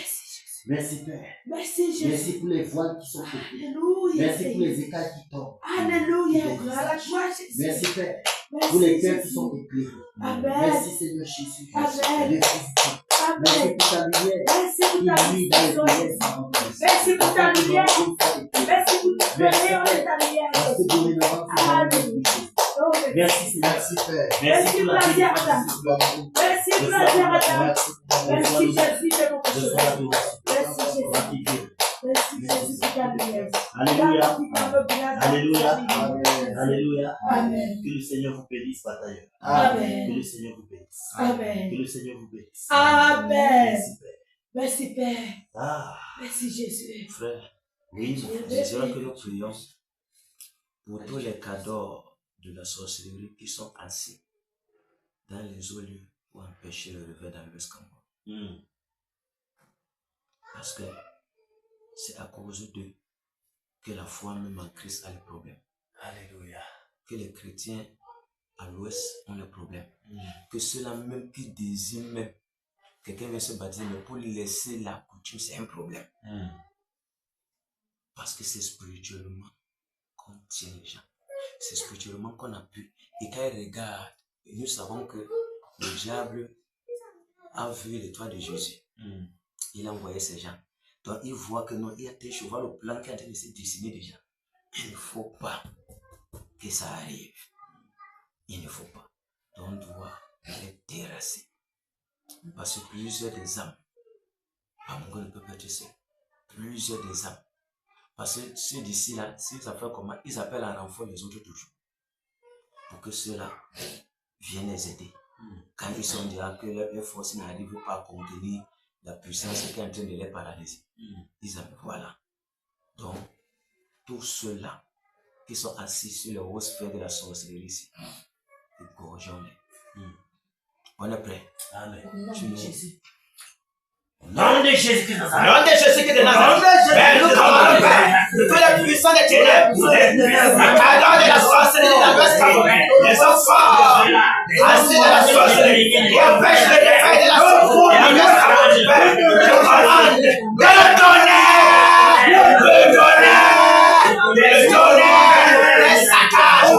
Merci Père. Merci Jésus. Merci pour les voiles qui sont coupées. Alléluia. Merci pour les écailles qui tombent. Alléluia. Merci Père. Pour les cœurs qui sont éclairés. Amen. Merci Seigneur Jésus. Amen. Merci pour ta lumière. Merci pour ta Qui brille dans les ténèbres. Merci pour ta lumière. Merci pour ta lumière. Merci pour l'élevance. Merci Seigneur. Merci Père. Merci pour la délivrance. Merci pour la terre. Merci Jésus de mon Je Dieu. sois adoré. Merci Jésus. Merci Jésus pour ta lumière. Alléluia. Alléluia. Amen. Alléluia. Amen. Que le Seigneur vous bénisse, batailleur. Amen. Que le Seigneur vous bénisse. Amen. Que le Seigneur vous bénisse. Amen. Merci Père. Merci Père. Ah, Merci Jésus. Frère, oui, je dirais que nous prions pour tous les cadeaux de la sorcellerie qui sont assis dans les hauts lieux pour empêcher le réveil dans l'Ouest Cameroun. Parce que c'est à cause d'eux que la foi même en Christ a le problème. Alléluia. Que les chrétiens à l'Ouest ont le problème. Que ceux-là même qui désirent même quelqu'un vient se baptiser, mais pour laisser la coutume, c'est un problème. Parce que c'est spirituellement qu'on tient les gens. C'est spirituellement qu'on a pu. Et quand ils regardent, nous savons que le diable a vu l'étoile de Jésus. Il a envoyé ces gens. Donc il voit que non, il y a des chevaux, le plan qui est en train de se dessiner déjà. Il ne faut pas que ça arrive. Il ne faut pas. Donc on doit les terrasser. Parce que plusieurs des âmes, Bamongo ne peut pas être seul. Plusieurs des âmes. Parce que ceux d'ici là, s'ils font comment, ils appellent en renfort les autres toujours. Pour que ceux-là viennent les aider. Quand ils sont déjà que leur force n'arrive pas à contenir la puissance qui est en train de les paralyser. Ils appellent, voilà. Donc, tous ceux-là qui sont assis sur les hautes sphères de la sorcellerie ici, égorgeons-les. On est prêt. Amen. Au nom de Jésus de Nazareth. Au nom de Jésus de Nazareth. Père, nous commandons, Père, de tous les puissants des ténèbres, la cadence de la sorcellerie de l'Ouest Cameroun, les enfants assis de la sorcellerie, qui empêchent le défaut de la sorcellerie de l'Ouest Cameroun, Père, je commande de le tonnerre, le tonnerre, le tonnerre, les saccages,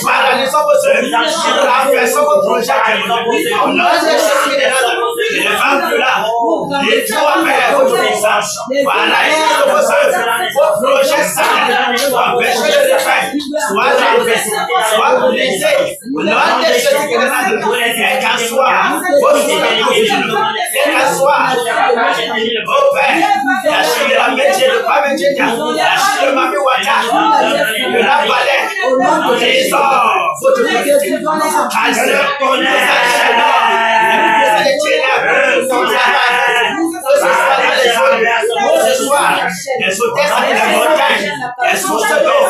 paralysons vos œuvres, renversons vos projets, les femmes de là, les trois pères, votre message, paralysons vos œuvres, vos projets sains, empêchez le refaire, soit renversés, soit brisés, au nom de Jésus de Nazareth, quel qu'en soit vos soucis, quel qu'en soit, oh Père, lâchez la métier, le pas métier, lâchez le mami wata, de la palette, trésor, votre métier, casseur, ce soir, les hôtesses de la montagne, elles sont ce dos,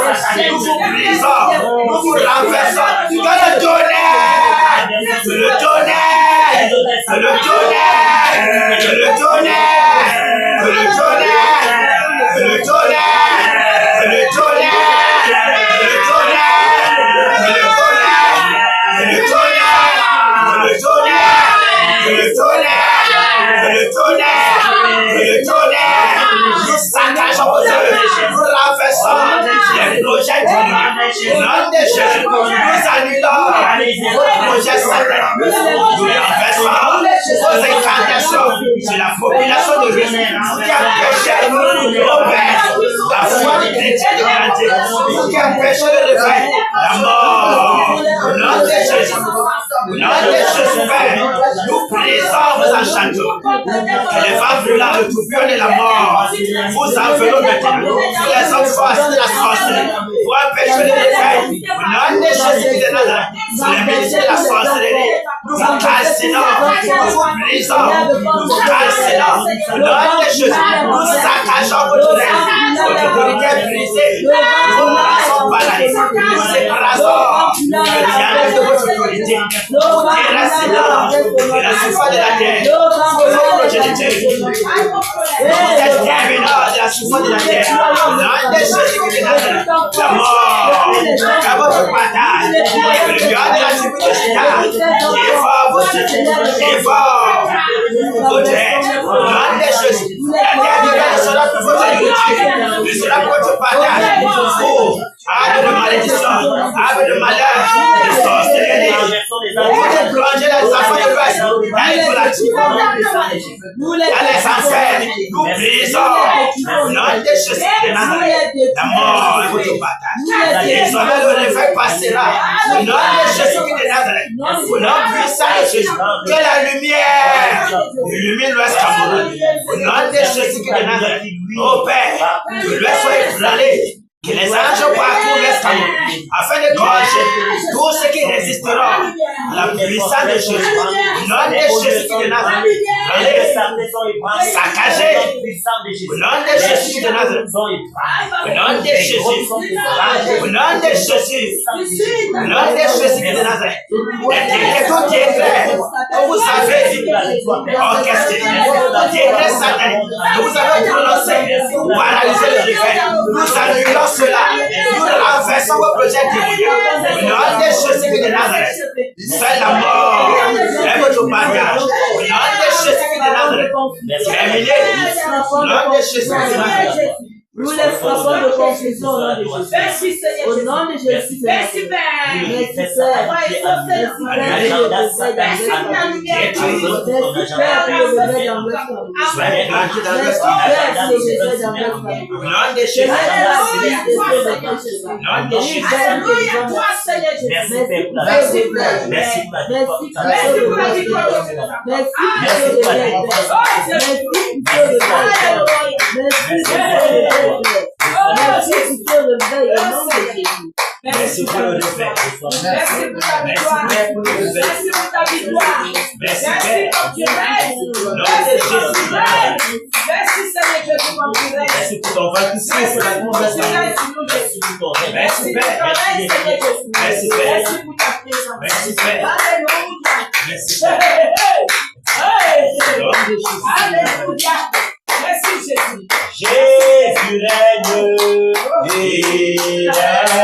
nous vous brisons, nous vous renversons, que le tonnerre, que le tonnerre, que le tonnerre, que le tonnerre, que le tonnerre, que le tonnerre, que le tonnerre, que le tonnerre, que le tonnerre, que le tonnerre, que le tonnerre, que le tonnerre, que le tonnerre, que le tonnerre, nous saccageons vos œuvres, nous renversons les projets du nom de Jésus, nous annulons vos projets sacrés, nous renversons vos incantations sur la population de Jésus qui a péché nos pères, la foi des chrétiens de l'humanité, qui a péché le réveil, la mort, au nom de Jésus, au nom de Jésus, Père, nous brisons vos enchantements, que les femmes de là, le tourbillon et la mort, vous envelopent maintenant, vous les enfoncez de la sorcellerie, vous empêchez le réveil, au nom de Jésus de Nazareth, vous les mettez de la sorcellerie, nous vous calcinons, nous vous brisons, nous vous calcinons, au nom de Jésus, nous saccageons votre règne, votre autorité est brisée, nous brassons paralysés, nous écrasons le diable de votre autorité, nous déracinons de la surface de la terre, vos progéniteurs, vous êtes terminants de la surface de la terre, au nom de Jésus de Nazareth, la mort, à votre partage, le lion de la tribu de Juda, dévore vos œuvres, dévore vos têtes, au nom de Jésus, la terre sera pour votre nourriture, ne sera pour votre partage, arbre de malédiction, arbre de malheur, de sorcellerie, vous êtes plongés dans les enfants de l'Ouest, dans l'idolâtrie, dans les enfers, nous brisons, au nom de Jésus de Nazareth, la mort est votre partage, désormais le réveil passera, au nom de Jésus de Nazareth, au nom puissant de Jésus, que la lumière illumine l'Ouest Cameroun, au nom de Jésus de Nazareth, ô Père, que l'Ouest soit ébranlé, que les anges parcourent l'Est afin de corriger tous ceux qui résisteront à la puissance de Jésus. Au nom de Jésus de Nazareth, saccagés. Au nom de Jésus de Nazareth, au nom de Jésus, au nom de Jésus, au nom de Jésus de Nazareth, les tout décrets que vous avez orchestrés, décrets sataniques que vous avez prononcés pour paralyser le réveil, nous annulons cela, nous renversons vos projets démoniaques. Au nom de Jésus de Nazareth, seule la mort est votre partage. Au nom de Jésus de Nazareth, terminé. Au nom de Jésus de Nazareth. Nous les frappons de confusion au nom de Jésus. Merci Seigneur. Au nom de Jésus. Merci Père. Merci Père. Merci pour le réveil. Merci pour ta victoire. Merci pour ta victoire. Merci pour tu règnes. Merci pour tu règnes. Merci Seigneur Jésus pour tu règnes. Merci pour ton vaincu. Merci pour tu règnes sur nous Jésus. Merci pour ton règne. Merci pour ton règne Seigneur Jésus. Merci Père. Merci pour ta présence. Merci Père. Alléluia. Merci Père. Alléluia. Merci Jésus. Jésus règne. Il règne.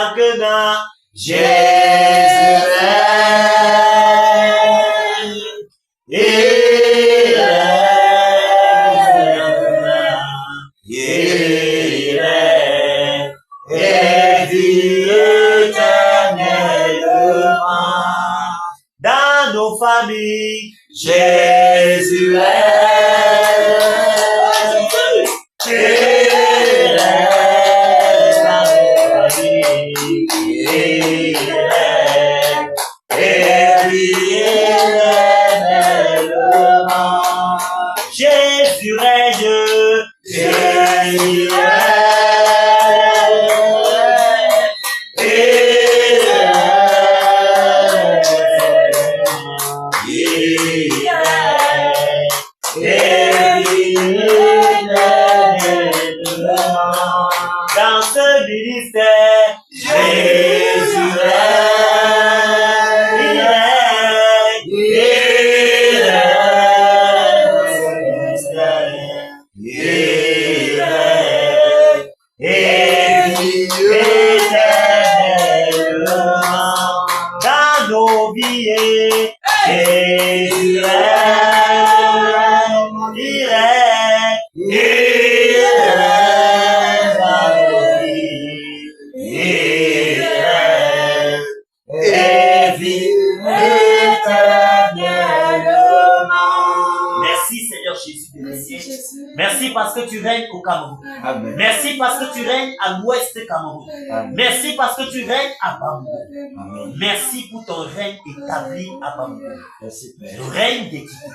Sakena, Jésus règne. Il règne, et vit éternellement. Dans nos familles, Jésus règne. Il règne dans nos familles. Il règne, et vit éternellement. Jésus règne. Jésus règne. Dans ce ministère, Jésus règne. Il règne. Il règne. Et vit éternellement. Dans nos vies, Jésus règne. Il règne. Il règne dans nos vies. Il règne. Et vit éternellement. Merci Seigneur Jésus de régner. Merci parce que tu règnes au Cameroun. Amen. Merci parce que tu règnes à l'ouest Cameroun. Amen. Merci parce que tu règnes à Bamako. Amen. Merci pour ton règne établi à Bamako. Merci, Père. Le règne d'équité,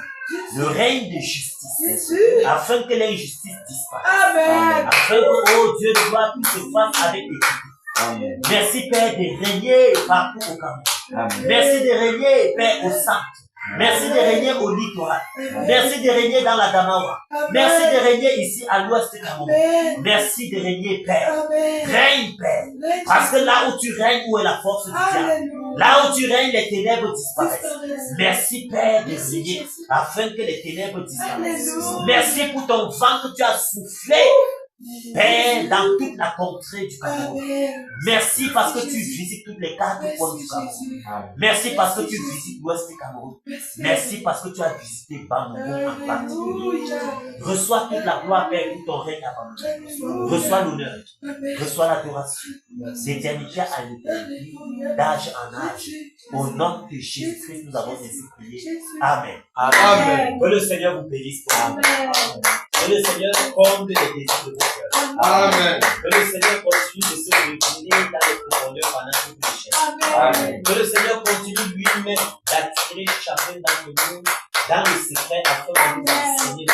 le règne de justice, afin que l'injustice disparaisse. Amen. Afin que, oh Dieu de gloire, tout se fasse avec équité. Amen. Merci Père de régner partout au Cameroun. Amen. Merci de régner Père au centre. Merci de régner au littoral. Merci de régner dans la Damawa. Merci de régner ici à l'ouest du Cameroun. Merci de régner Père. Règne Père. Parce que là où tu règnes, où est la force du diable? Là où tu règnes, les ténèbres disparaissent. Merci Père de régner afin que les ténèbres disparaissent. Merci pour ton vent que tu as soufflé, Père, dans toute la contrée du Cameroun. Merci parce que tu visites toutes les quatre coins du Cameroun. Merci parce que tu visites l'ouest du Cameroun. Merci parce que tu as visité Bamako en particulier. Reçois toute la gloire, Père, pour ton règne à Bamako. Reçois l'honneur. Reçois l'adoration. D'éternité à l'éternité, d'âge en âge. Au nom de Jésus-Christ, nous avons ainsi prié. Amen. Amen. Que le Seigneur vous bénisse. Amen. Que le Seigneur comble les désirs de vos cœurs. Amen. Que le Seigneur continue de se révéler dans les profondeurs pendant toute les chaînes. Amen. Que le Seigneur continue lui-même d'attirer chacun d'entre nous dans le secret afin de nous enseigner le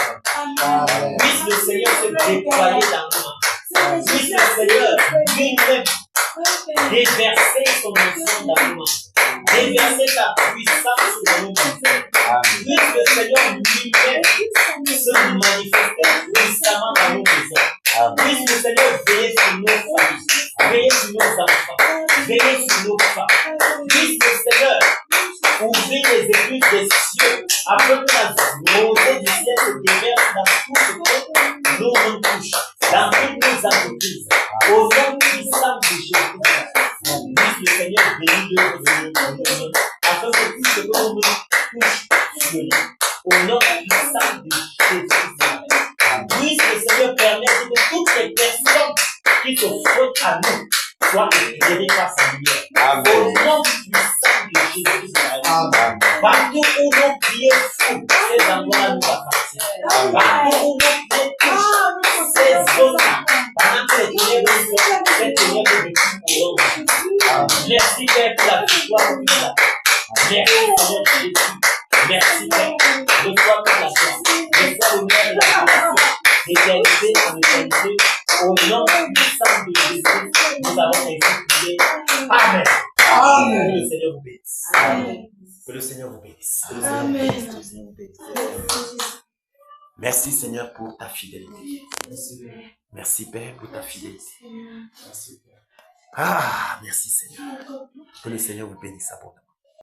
Amen. Puisse le Seigneur se déployer dans nous. Puisse le Seigneur lui-même déverser son onction dans nous. Déverser sa puissance dans nous. Puisse le Seigneur lui-même se manifester puissamment dans nos maisons. Puisse le Seigneur veiller sur nos familles, veiller sur nos enfants, veiller sur nos femmes. Puisse le Seigneur ouvrir les écluses des cieux afin que la rosée du ciel se déverse dans tout ce que nous touchons, dans toutes nos entreprises. Au nom puissant de Jésus, puisse le Seigneur bénir l'œuvre de nous afin que tout ce que nous touche sur nous. Au nom puissant de Jésus. Puisse le Seigneur permettre que toutes les personnes qui se frottent à nous soient éclairées par sa lumière. Au nom puissant de Jésus. Partout où nos pieds foutent, ces endroits-là nous appartiennent. Partout où nos pieds touchent, ces zones-là, pendant que les ténèbres nous font, ces ténèbres de tout au nom. Merci Père pour la victoire que tu as. Merci Seigneur Jésus. Merci Père. Reçois toute la gloire. Reçois l'honneur et la gloire. D'éternité en éternité. Au nom puissant de Jésus, nous avons ainsi prié. Amen. Amen. Que le Seigneur vous bénisse. Amen. Que le Seigneur vous bénisse. Amen. Merci Seigneur pour ta fidélité. Merci Père pour ta fidélité. Ah, merci Seigneur. Que le Seigneur vous bénisse abondamment.